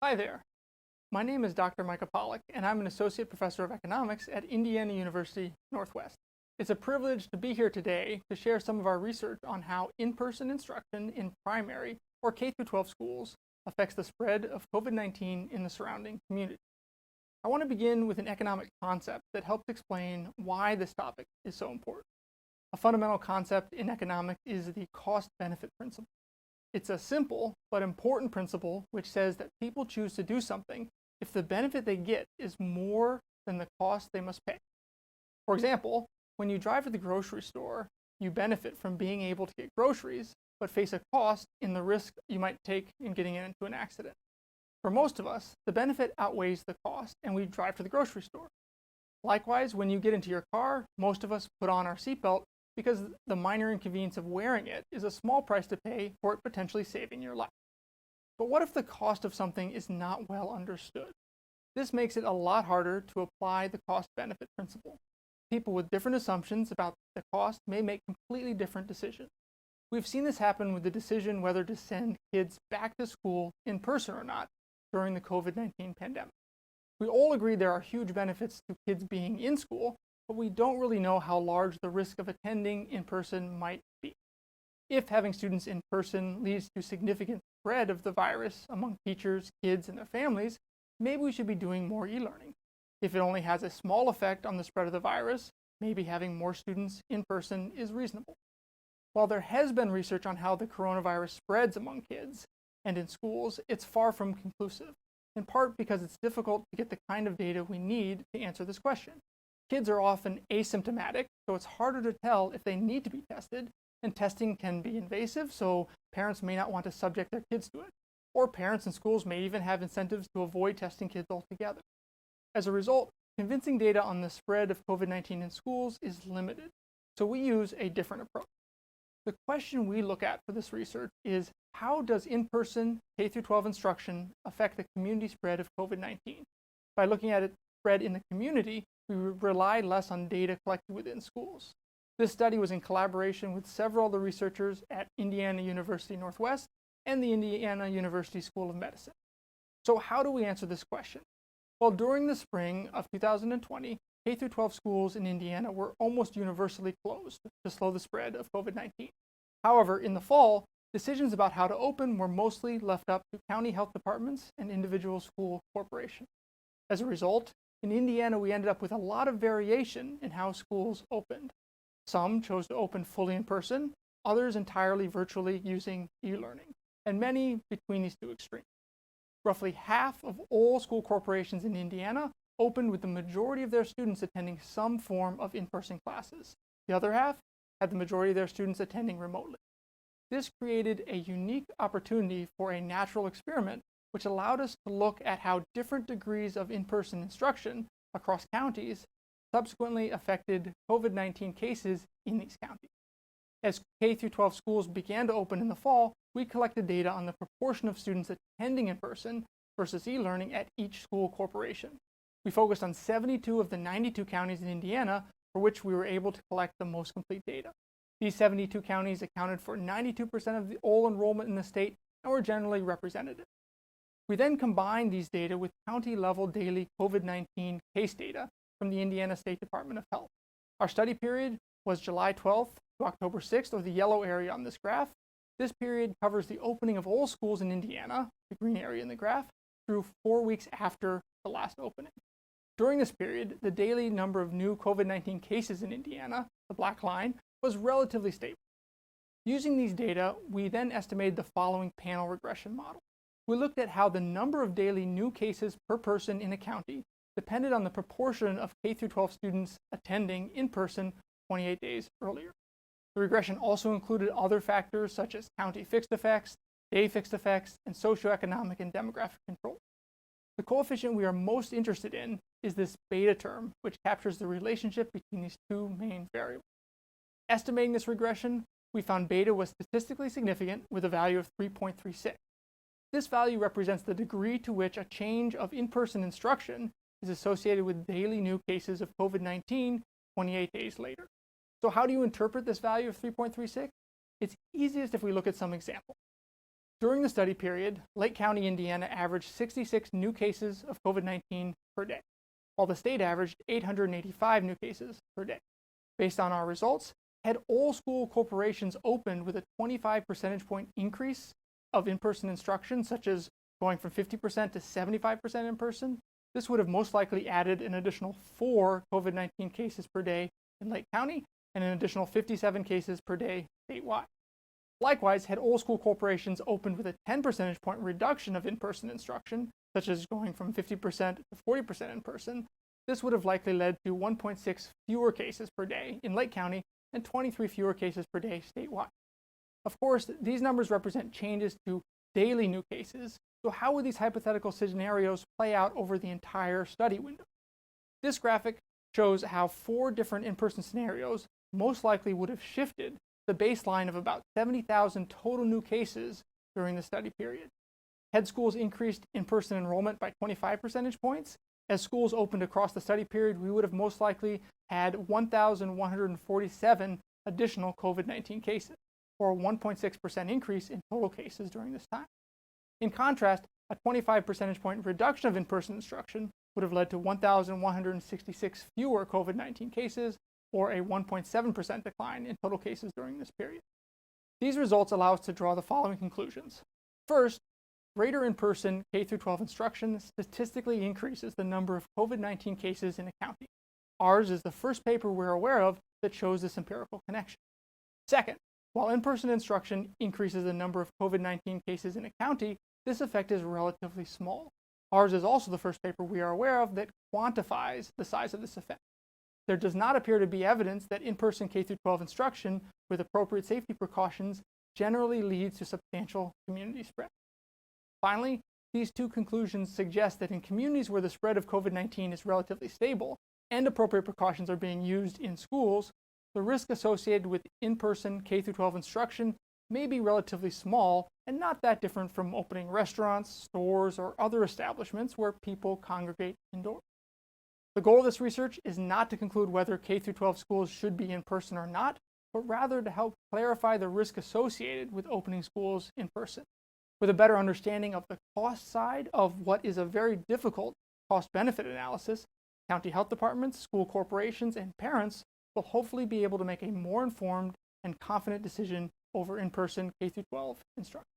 Hi there. My name is Dr. Micah Pollak, and I'm an Associate Professor of Economics at Indiana University Northwest. It's a privilege to be here today to share some of our research on how in-person instruction in primary or K-12 schools affects the spread of COVID-19 in the surrounding community. I want to begin with an economic concept that helps explain why this topic is so important. A fundamental concept in economics is the cost-benefit principle. It's a simple but important principle which says that people choose to do something if the benefit they get is more than the cost they must pay. For example, when you drive to the grocery store, you benefit from being able to get groceries, but face a cost in the risk you might take in getting into an accident. For most of us, the benefit outweighs the cost, and we drive to the grocery store. Likewise, when you get into your car, most of us put on our seatbelt because the minor inconvenience of wearing it is a small price to pay for it potentially saving your life. But what if the cost of something is not well understood? This makes it a lot harder to apply the cost-benefit principle. People with different assumptions about the cost may make completely different decisions. We've seen this happen with the decision whether to send kids back to school in person or not during the COVID-19 pandemic. We all agree there are huge benefits to kids being in school, but we don't really know how large the risk of attending in person might be. If having students in person leads to significant spread of the virus among teachers, kids, and their families, maybe we should be doing more e-learning. If it only has a small effect on the spread of the virus, maybe having more students in person is reasonable. While there has been research on how the coronavirus spreads among kids and in schools, it's far from conclusive, in part because it's difficult to get the kind of data we need to answer this question. Kids are often asymptomatic, so it's harder to tell if they need to be tested, and testing can be invasive, so parents may not want to subject their kids to it. Or parents and schools may even have incentives to avoid testing kids altogether. As a result, convincing data on the spread of COVID-19 in schools is limited, so we use a different approach. The question we look at for this research is, how does in-person K-12 instruction affect the community spread of COVID-19? By looking at it spread in the community, we rely less on data collected within schools. This study was in collaboration with several other researchers at Indiana University Northwest and the Indiana University School of Medicine. So how do we answer this question? Well, during the spring of 2020, K-12 schools in Indiana were almost universally closed to slow the spread of COVID-19. However, in the fall, decisions about how to open were mostly left up to county health departments and individual school corporations. As a result, in Indiana, we ended up with a lot of variation in how schools opened. Some chose to open fully in person, others entirely virtually using e-learning, and many between these two extremes. Roughly half of all school corporations in Indiana opened with the majority of their students attending some form of in-person classes. The other half had the majority of their students attending remotely. This created a unique opportunity for a natural experiment, which allowed us to look at how different degrees of in-person instruction across counties subsequently affected COVID-19 cases in these counties. As K-12 schools began to open in the fall, we collected data on the proportion of students attending in person versus e-learning at each school corporation. We focused on 72 of the 92 counties in Indiana for which we were able to collect the most complete data. These 72 counties accounted for 92% of all enrollment in the state and were generally representative. We then combined these data with county-level daily COVID-19 case data from the Indiana State Department of Health. Our study period was July 12th to October 6th, or the yellow area on this graph. This period covers the opening of all schools in Indiana, the green area in the graph, through 4 weeks after the last opening. During this period, the daily number of new COVID-19 cases in Indiana, the black line, was relatively stable. Using these data, we then estimated the following panel regression model. We looked at how the number of daily new cases per person in a county depended on the proportion of K-12 students attending in person 28 days earlier. The regression also included other factors such as county fixed effects, day fixed effects, and socioeconomic and demographic control. The coefficient we are most interested in is this beta term, which captures the relationship between these two main variables. Estimating this regression, we found beta was statistically significant with a value of 3.36. This value represents the degree to which a change of in-person instruction is associated with daily new cases of COVID-19 28 days later. So how do you interpret this value of 3.36? It's easiest if we look at some examples. During the study period, Lake County, Indiana averaged 66 new cases of COVID-19 per day, while the state averaged 885 new cases per day. Based on our results, had all school corporations opened with a 25 percentage point increase of in-person instruction, such as going from 50% to 75% in person, this would have most likely added an additional 4 COVID-19 cases per day in Lake County and an additional 57 cases per day statewide. Likewise, had all school corporations opened with a 10 percentage point reduction of in-person instruction, such as going from 50% to 40% in person, this would have likely led to 1.6 fewer cases per day in Lake County and 23 fewer cases per day statewide. Of course, these numbers represent changes to daily new cases, so how would these hypothetical scenarios play out over the entire study window? This graphic shows how 4 different in-person scenarios most likely would have shifted the baseline of about 70,000 total new cases during the study period. Had schools increased in-person enrollment by 25 percentage points, as schools opened across the study period, we would have most likely had 1,147 additional COVID-19 cases, or a 1.6% increase in total cases during this time. In contrast, a 25 percentage point reduction of in-person instruction would have led to 1,166 fewer COVID-19 cases, or a 1.7% decline in total cases during this period. These results allow us to draw the following conclusions. First, greater in-person K-12 instruction statistically increases the number of COVID-19 cases in a county. Ours is the first paper we're aware of that shows this empirical connection. Second, while in-person instruction increases the number of COVID-19 cases in a county, this effect is relatively small. Ours is also the first paper we are aware of that quantifies the size of this effect. There does not appear to be evidence that in-person K-12 instruction with appropriate safety precautions generally leads to substantial community spread. Finally, these 2 conclusions suggest that in communities where the spread of COVID-19 is relatively stable and appropriate precautions are being used in schools, the risk associated with in-person K-12 instruction may be relatively small and not that different from opening restaurants, stores, or other establishments where people congregate indoors. The goal of this research is not to conclude whether K-12 schools should be in person or not, but rather to help clarify the risk associated with opening schools in person. With a better understanding of the cost side of what is a very difficult cost-benefit analysis, county health departments, school corporations, and parents will hopefully be able to make a more informed and confident decision over in-person K-12 instruction.